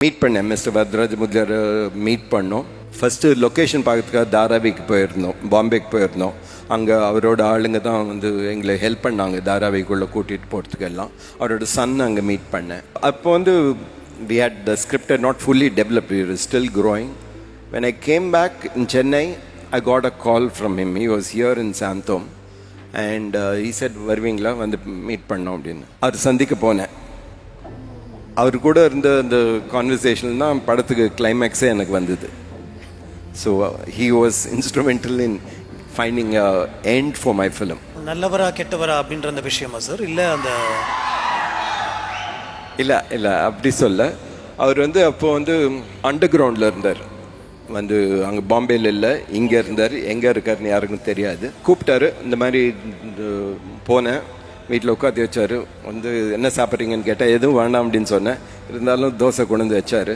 Meet பண்ணேன் mister Varadaraja Mudaliar meet பண்ணோம். First location பார்க்கறதுக்காக தாராவிக்கு போயிருந்தோம், பாம்பேக்கு போயிருந்தோம். அங்கே அவரோட ஆளுங்க தான் வந்து எங்களை ஹெல்ப் பண்ணாங்க தாராவிக்குள்ளே கூட்டிகிட்டு போகிறதுக்கு எல்லாம். அவரோட சன் அங்கே மீட் பண்ணேன். அப்போ வந்து we had the script had not fully developed, we were still growing. When I came back in Chennai, I got a call from him. He was here in Santhom and he said வருவீங்களா வந்து meet பண்ணோம் அப்படின்னு. அவர் சந்திக்க போனேன். அவர் கூட இருந்த அந்த conversation தான் படத்துக்கு கிளைமேக்ஸே எனக்கு வந்தது. So he was instrumental in finding a end for my film. நல்லவரா கெட்டவரா அப்படின்ற அந்த விஷயமா சார்? இல்லை இல்லை அப்படி சொல்ல. அவர் வந்து அப்போது வந்து அண்டர் கிரவுண்டில் இருந்தார். வந்து அங்கே பாம்பேயில் இல்லை, இங்கே இருந்தார். எங்கே இருக்காருன்னு யாருக்கும் தெரியாது. கூப்பிட்டாரு. இந்த மாதிரி போனேன். வீட்டில் உட்காந்து வச்சார். வந்து என்ன சாப்பிட்றீங்கன்னு கேட்டால் எதுவும் வேண்டாம் அப்படின்னு சொன்னேன். இருந்தாலும் தோசை கொண்டு வந்து வச்சார்.